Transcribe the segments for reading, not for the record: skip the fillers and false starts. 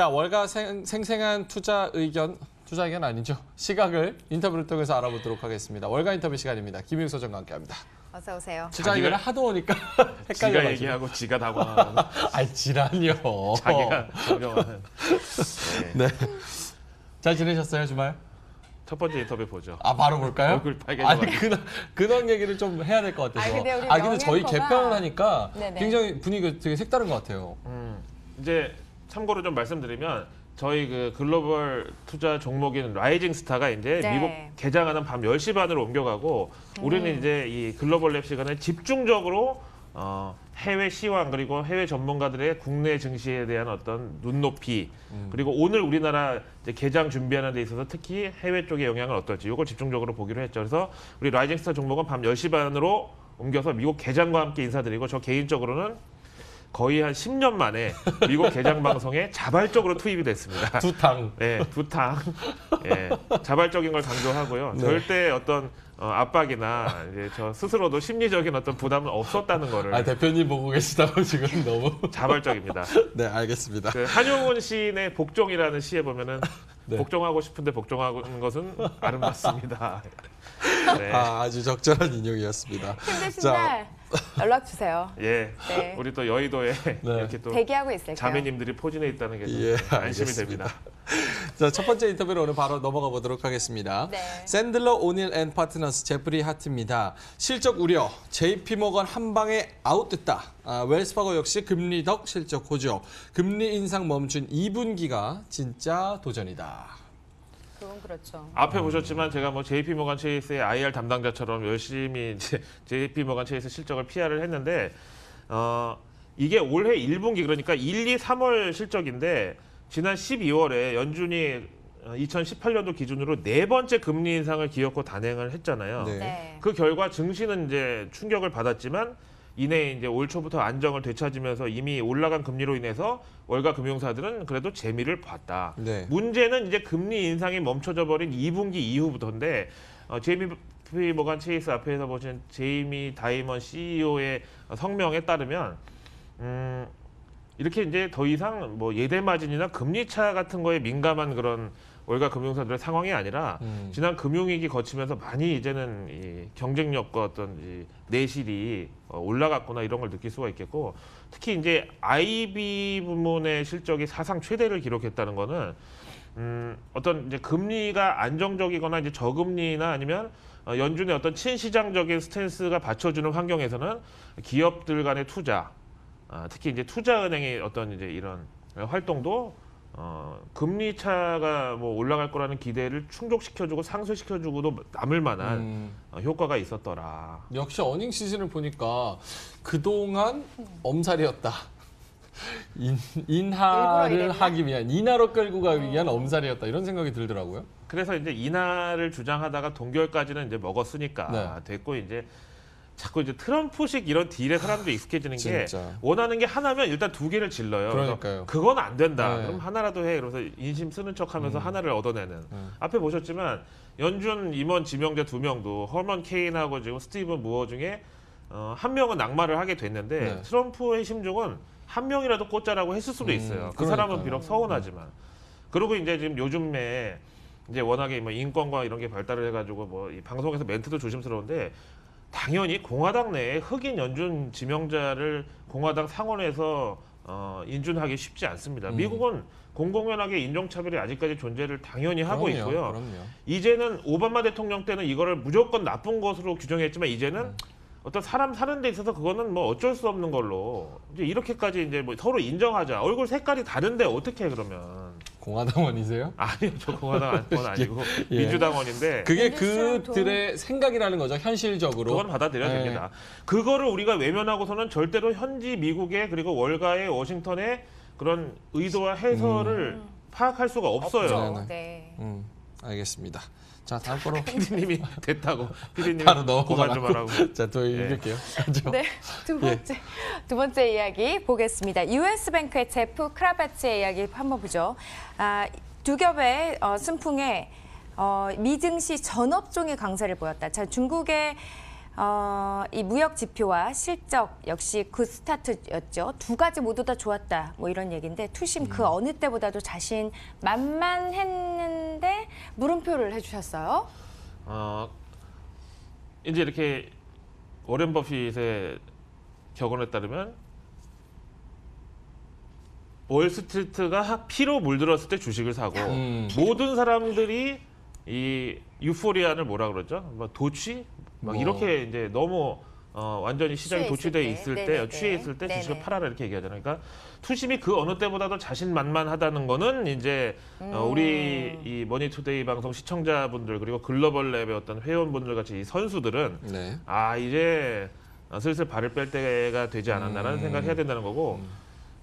자, 월가 생생한 투자 의견 아니죠. 시각을 인터뷰를 통해서 알아보도록 하겠습니다. 월가 인터뷰 시간입니다. 김희우 소장과 함께합니다. 어서 오세요. 투자 의견을 하도 오니까 헷갈려가지고. 지가 얘기하고 지가 당황하는. 아이, 지랄이요. 자기가 정정하는. 네. 잘 지내셨어요, 주말? 첫 번째 인터뷰 보죠. 아, 바로 볼까요? 얼굴 빨개져가지고. 아니, 근황 얘기를 좀 해야 될 것 같아서. 근데 우리 근데 저희 개편을 하니까 네네. 굉장히 분위기가 되게 색다른 것 같아요. 이제 참고로 좀 말씀드리면 저희 그 글로벌 투자 종목인 라이징 스타가 이제 네. 미국 개장하는 밤 10시 반으로 옮겨가고 우리는 이제 이 글로벌 랩 시간에 집중적으로 해외 시황 그리고 해외 전문가들의 국내 증시에 대한 어떤 눈높이 그리고 오늘 우리나라 이제 개장 준비하는 데 있어서 특히 해외 쪽의 영향은 어떨지 이걸 집중적으로 보기로 했죠. 그래서 우리 라이징 스타 종목은 밤 10시 반으로 옮겨서 미국 개장과 함께 인사드리고 저 개인적으로는 거의 한 10년 만에 미국 개장 방송에 자발적으로 투입이 됐습니다. 두 탕. 네, 두탕. 예, 자발적인 걸 강조하고요. 네. 절대 어떤 압박이나 이제 저 스스로도 심리적인 어떤 부담은 없었다는 거를. 아, 대표님 보고 계시다고 지금 너무. 자발적입니다. 네, 알겠습니다. 그 한용운 시인의 복종이라는 시에 보면은 네. 복종하고 싶은데 복종하는 것은 아름답습니다. 네. 아주 적절한 인용이었습니다. 힘드신 자, 날 연락 주세요. 예. 네. 우리 또 여의도에 이렇게 또 대기하고 있을게요. 자매님들이 포진해 있다는 게 좀 예, 안심이 알겠습니다. 됩니다. 자, 첫 번째 인터뷰로 오늘 바로 넘어가 보도록 하겠습니다. 네. 샌들러 오닐 앤 파트너스 제프리 하트입니다. 실적 우려, JP 모건 한 방에 아웃됐다. 웰스파고 역시 금리 덕 실적 호조. 금리 인상 멈춘 2분기가 진짜 도전이다. 그건 그렇죠. 앞에 보셨지만 제가 뭐 JP 모건 체이스의 IR 담당자처럼 열심히 이제 JP 모건 체이스 실적을 PR을 했는데 이게 올해 1분기 그러니까 1, 2, 3월 실적인데 지난 12월에 연준이 2018년도 기준으로 네 번째 금리 인상을 기어코 단행을 했잖아요. 네. 네. 그 결과 증시는 이제 충격을 받았지만 이내 이제 올 초부터 안정을 되찾으면서 이미 올라간 금리로 인해서 월가 금융사들은 그래도 재미를 봤다. 네. 문제는 이제 금리 인상이 멈춰져 버린 2분기 이후부터인데 JP 모건 체이스 앞에서 보신 제이미 다이먼 CEO의 성명에 따르면 이렇게 이제 더 이상 뭐 예대 마진이나 금리 차 같은 거에 민감한 그런 월가 금융사들의 상황이 아니라 지난 금융위기 거치면서 많이 이제는 이 경쟁력과 어떤 이 내실이 올라갔구나 이런 걸 느낄 수가 있겠고 특히 이제 IB 부문의 실적이 사상 최대를 기록했다는 거는 어떤 이제 금리가 안정적이거나 이제 저금리나 아니면 연준의 어떤 친시장적인 스탠스가 받쳐주는 환경에서는 기업들 간의 투자 특히 이제 투자은행의 어떤 이제 이런 활동도 금리 차가 뭐 올라갈 거라는 기대를 충족시켜주고 상쇄시켜주고도 남을 만한 효과가 있었더라. 역시 어닝 시즌을 보니까 그동안 엄살이었다. 인하를 일부러 하기 위한, 인하로 끌고 가기 위한 엄살이었다. 이런 생각이 들더라고요. 그래서 이제 인하를 주장하다가 동결까지는 이제 먹었으니까 네. 됐고 이제 자꾸 이제 트럼프식 이런 딜에 사람들이 익숙해지는 게 진짜. 원하는 게 하나면 일단 두 개를 질러요. 그러니까요. 그래서 그건 안 된다. 네. 그럼 하나라도 해. 그래서 인심 쓰는 척하면서 하나를 얻어내는. 앞에 보셨지만 연준 임원 지명자 2명도 허먼 케인하고 지금 스티븐 무어 중에 한 명은 낙마를 하게 됐는데 네. 트럼프의 심정은 한 명이라도 꽂자라고 했을 수도 있어요. 그 사람은 그러니까요. 비록 서운하지만. 그리고 이제 지금 요즘에 이제 워낙에 뭐 인권과 이런 게 발달을 해가지고 뭐 이 방송에서 멘트도 조심스러운데 당연히 공화당 내에 흑인 연준 지명자를 공화당 상원에서 인준하기 쉽지 않습니다. 미국은 공공연하게 인종차별이 아직까지 존재를 당연히 하고 그럼요, 있고요. 그럼요. 이제는 오바마 대통령 때는 이거를 무조건 나쁜 것으로 규정했지만 이제는 어떤 사람 사는 데 있어서 그거는 뭐 어쩔 수 없는 걸로 이제 이렇게까지 이제 뭐 서로 인정하자. 얼굴 색깔이 다른데 어떻게 그러면? 공화당원이세요? 아니요, 저 공화당 건 아니고 예. 민주당원인데. 그게 민주당 그들의 생각이라는 거죠, 현실적으로. 그건 받아들여야 네. 됩니다. 그거를 우리가 외면하고서는 절대로 현지 미국의 그리고 월가의 워싱턴의 그런 의도와 해설을 파악할 수가 없어요. 없죠. 네. 알겠습니다. 자, 다음 거로 피디님이 됐다고. 피디님이 바로 그만 좀 하라고. 넘어가라고. 자, 또 읽을게요. 네, 두 번째 이야기 보겠습니다. U.S.뱅크의 제프 크라바츠의 이야기 한번 보죠. 두 겹의 순풍에 미증시 전업종의 강세를 보였다. 자, 중국의 이 무역 지표와 실적 역시 굿 스타트였죠. 두 가지 모두 다 좋았다. 뭐 이런 얘기인데 투심 그 어느 때보다도 자신 만만했는데 물음표를 해주셨어요. 이제 이렇게 워렌 버핏의 격언에 따르면 월스트리트가 피로 물들었을 때 주식을 사고 모든 사람들이 이 유포리아를 뭐라 그러죠? 막 도취? 막 이렇게 이제 너무 완전히 시장이 도취돼 있을 때, 취해 있을 때 주식을 팔아라 이렇게 얘기하잖아요. 그러니까 투심이 그 어느 때보다도 자신만만하다는 거는 이제 우리 이 머니투데이 방송 시청자분들 그리고 글로벌 랩의 어떤 회원분들 같이 이 선수들은 네. 이제 슬슬 발을 뺄 때가 되지 않았나라는 생각을 해야 된다는 거고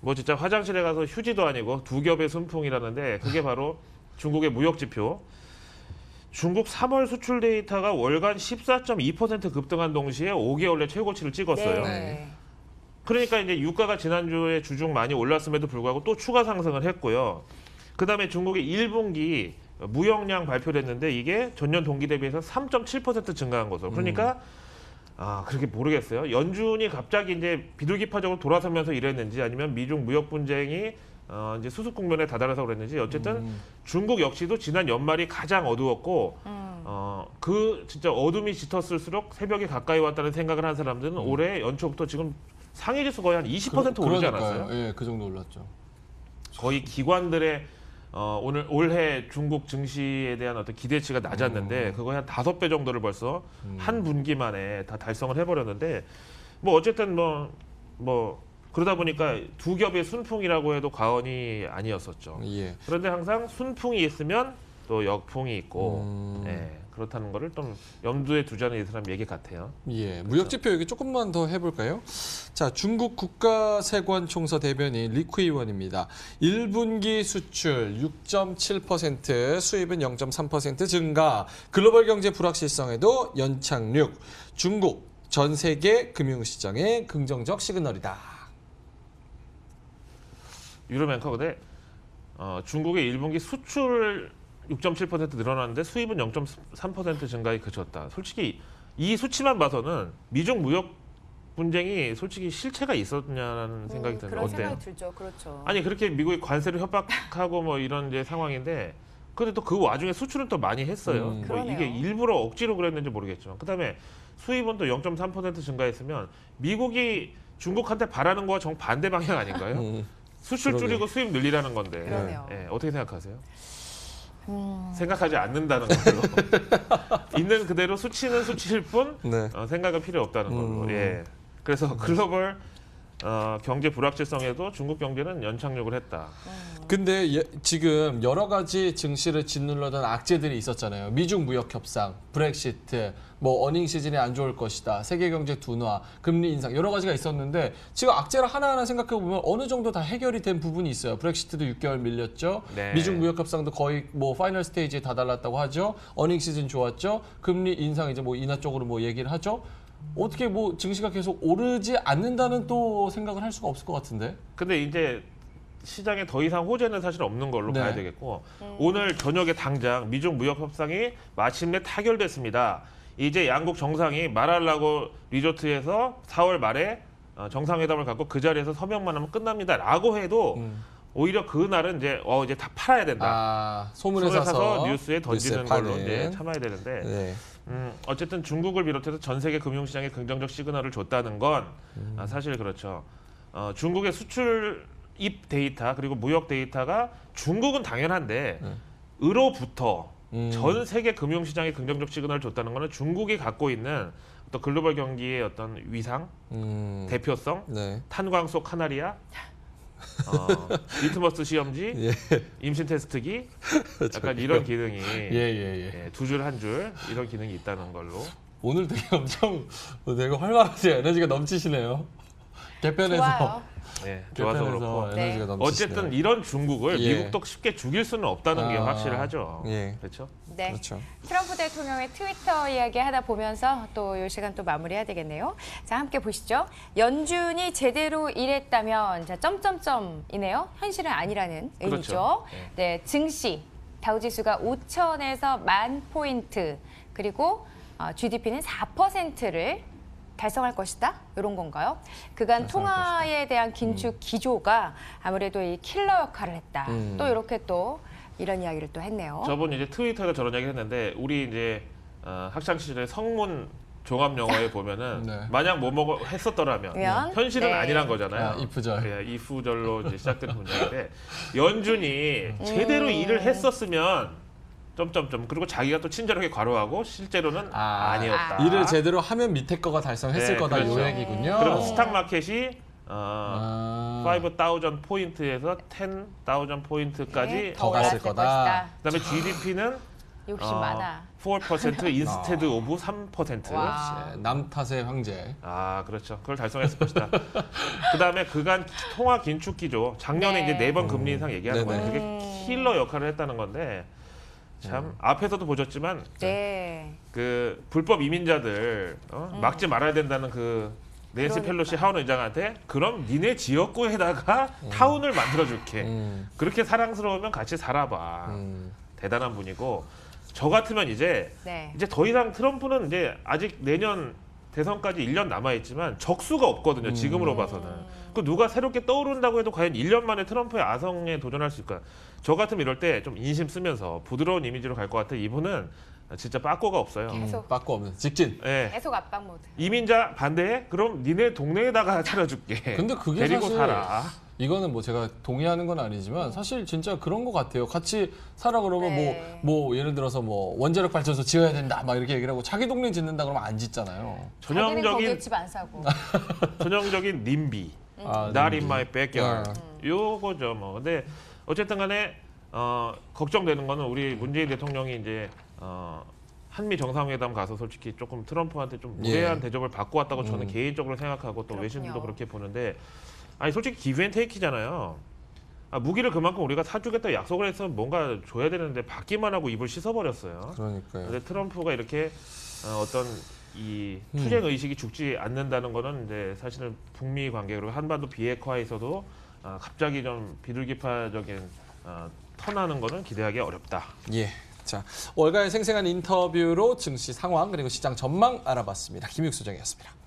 뭐 진짜 화장실에 가서 휴지도 아니고 두 겹의 순풍이라는데 그게 바로 중국의 무역 지표. 중국 3월 수출 데이터가 월간 14.2% 급등한 동시에 5개월 내 최고치를 찍었어요. 네. 그러니까 이제 유가가 지난주에 주중 많이 올랐음에도 불구하고 또 추가 상승을 했고요. 그다음에 중국의 1분기 무역량 발표를 했는데 이게 전년 동기 대비해서 3.7% 증가한 거죠. 그러니까 그렇게 모르겠어요. 연준이 갑자기 이제 비둘기파적으로 돌아서면서 이랬는지 아니면 미중 무역 분쟁이 이제 수습 국면에 다다라서 그랬는지 어쨌든 중국 역시도 지난 연말이 가장 어두웠고 그 진짜 어둠이 짙었을수록 새벽이 가까이 왔다는 생각을 한 사람들은 올해 연초부터 지금 상해 지수 거의 한 20% 오르지 않았어요? 예, 그 정도 올랐죠. 거의 기관들의 올해 중국 증시에 대한 어떤 기대치가 낮았는데 그거 한 5배 정도를 벌써 한 분기 만에 다 달성을 해버렸는데 뭐 어쨌든 뭐 그러다 보니까 두 겹의 순풍이라고 해도 과언이 아니었었죠. 예. 그런데 항상 순풍이 있으면 또 역풍이 있고 그렇다는 거를 좀 염두에 두자는 이 사람 얘기 같아요. 예, 무역지표 얘기 조금만 더 해볼까요? 자, 중국 국가세관총서 대변인 리쿠이 원입니다. 1분기 수출 6.7%, 수입은 0.3% 증가, 글로벌 경제 불확실성에도 연착륙, 중국 전 세계 금융시장의 긍정적 시그널이다. 유로뱅커 근데 중국의 1분기 수출 6.7% 늘어났는데 수입은 0.3% 증가에 그쳤다. 솔직히 이 수치만 봐서는 미중 무역 분쟁이 솔직히 실체가 있었냐는 생각이 드는데 그런 어때요? 생각이 들죠. 그렇죠. 아니 그렇게 미국이 관세를 협박하고 뭐 이런 이제 상황인데 근데 또 그 와중에 수출은 또 많이 했어요. 뭐 그러네요. 이게 일부러 억지로 그랬는지 모르겠지만 그다음에 수입은 또 0.3% 증가했으면 미국이 중국한테 바라는 거와 정반대 방향 아닌가요? 수출 그러게요. 줄이고 수입 늘리라는 건데 그러네요. 어떻게 생각하세요? 생각하지 않는다는 걸로 있는 그대로 수치는 수치일 뿐 네. 생각은 필요 없다는 걸로. 예. 그래서 글로벌 경제 불확실성에도 중국 경제는 연착륙을 했다. 근데 지금 여러 가지 증시를 짓눌러던 악재들이 있었잖아요. 미중 무역 협상, 브렉시트, 뭐 어닝 시즌이 안 좋을 것이다, 세계 경제 둔화, 금리 인상 여러 가지가 있었는데 지금 악재를 하나하나 생각해 보면 어느 정도 다 해결이 된 부분이 있어요. 브렉시트도 6개월 밀렸죠. 네. 미중 무역 협상도 거의 뭐 파이널 스테이지에 다다랐다고 하죠. 어닝 시즌 좋았죠. 금리 인상 이제 뭐 인하 쪽으로 뭐 얘기를 하죠. 어떻게 뭐 증시가 계속 오르지 않는다는 또 생각을 할 수가 없을 것 같은데. 근데 이제 시장에 더 이상 호재는 사실 없는 걸로 네. 봐야 되겠고 오늘 저녁에 당장 미중 무역 협상이 마침내 타결됐습니다. 이제 양국 정상이 마랄라고 리조트에서 4월 말에 정상회담을 갖고 그 자리에서 서명만 하면 끝납니다라고 해도 오히려 그 날은 이제 다 팔아야 된다. 소문에 사서 사서 뉴스에 던지는 뉴스에 걸로 파는. 이제 참아야 되는데 네. 어쨌든 중국을 비롯해서 전 세계 금융시장에 긍정적 시그널을 줬다는 건 사실 그렇죠. 중국의 수출입 데이터 그리고 무역 데이터가 중국은 당연한데 으로부터 전 세계 금융시장에 긍정적 시그널을 줬다는 것은 중국이 갖고 있는 어떤 글로벌 경기의 어떤 위상, 대표성, 네. 탄광 속 카나리아, 리트머스 시험지, 예. 임신 테스트기, 약간 이런 기능이 예. 두 줄 한 줄 이런 기능이 있다는 걸로. 오늘 되게 엄청 되게 활발하세요. 에너지가 넘치시네요. 개편에서 좋아요. 네, 좋아서 그렇고. 네. 에너지가 넘치시네요. 어쨌든 이런 중국을 예. 미국도 쉽게 죽일 수는 없다는 게 아, 확실하죠. 예. 그렇죠? 네. 그렇죠. 트럼프 대통령의 트위터 이야기 하다 보면서 또 이 시간 또 마무리해야 되겠네요. 자, 함께 보시죠. 연준이 제대로 일했다면 자, 점점점이네요. 현실은 아니라는 의미죠. 그렇죠. 네, 증시 다우지수가 5천에서 10,000포인트 그리고 GDP는 4%를 달성할 것이다? 이런 건가요? 그간 통화에 대한 긴축 기조가 아무래도 이 킬러 역할을 했다. 또 이렇게 또 이런 이야기를 또 했네요. 저번 이제 트위터에서 저런 얘기 했는데 우리 이제 학창 시절에 성문 종합 영어에 보면은 네. 만약 뭐뭐 했었더라면 현실은 네. 아니란 거잖아요. 이프절. 예, 이프절로 이제 시작되는 문장인데 연준이 제대로 일을 했었으면 점점점 그리고 자기가 또 친절하게 괄호하고 실제로는 아니었다. 일을 제대로 하면 밑에 거가 달성했을 네, 거다 그렇죠. 요 얘기군요. 그럼 스탁 마켓이 5,000 포인트에서 10,000 포인트까지 네, 더 갔을 거다. 그다음에 GDP는 욕심 많아. 4% instead of 3%. 와. 남 탓의 황제. 그렇죠. 그걸 달성했을 것이다. 그다음에 그간 통화 긴축 기조 작년에 네. 이제 4번 금리 인상 얘기하는 네네. 거예요. 그게 킬러 역할을 했다는 건데 참 앞에서도 보셨지만 네. 그 불법 이민자들 막지 말아야 된다는 그 낸시 그러니까. 펠로시 하원 의장한테 그럼 니네 지역구에다가 타운을 만들어줄게. 그렇게 사랑스러우면 같이 살아봐. 대단한 분이고 저 같으면 이제 네. 더 이상 트럼프는 이제 아직 내년 대선까지 1년 남아 있지만 적수가 없거든요. 지금으로 봐서는. 그 누가 새롭게 떠오른다고 해도 과연 1년 만에 트럼프의 아성에 도전할 수 있을까? 저 같으면 이럴 때 좀 인심 쓰면서 부드러운 이미지로 갈 것 같아. 이분은 진짜 빠꾸가 없어요. 계속. 빠꾸 없는 직진. 예. 계속 압박 모드. 이민자 반대해? 그럼 니네 동네에다가 차려줄게. 근데 그게 데리고 사실 살아. 이거는 뭐 제가 동의하는 건 아니지만 사실 진짜 그런 것 같아요. 같이 살아 그러면 네. 뭐 예를 들어서 뭐 원자력 발전소 지어야 된다 막 이렇게 얘기를 하고 자기 동네 짓는다 그러면 안 짓잖아요. 자기는 거기에 전형적인 집 안 사고. 전형적인 님비. Not in my backyard. 요거죠 뭐. 근데 어쨌든 간에 걱정되는 거는 우리 문재인 대통령이 이제 한미 정상회담 가서 솔직히 조금 트럼프한테 좀 무례한 대접을 받고 왔다고 저는 개인적으로 생각하고 또 그렇군요. 외신들도 그렇게 보는데 아니 솔직히 기브앤테이크잖아요. 무기를 그만큼 우리가 사주겠다 약속을 해서 뭔가 줘야 되는데 받기만 하고 입을 씻어버렸어요. 그러니까요. 근데 트럼프가 이렇게 어떤 이 투쟁 의식이 죽지 않는다는 거는 이제 사실은 북미 관계 그리고 한반도 비핵화에서도 갑자기 좀 비둘기파적인 턴하는 거는 기대하기 어렵다. 예. 자, 월가의 생생한 인터뷰로 증시 상황 그리고 시장 전망 알아봤습니다. 김익수정이었습니다.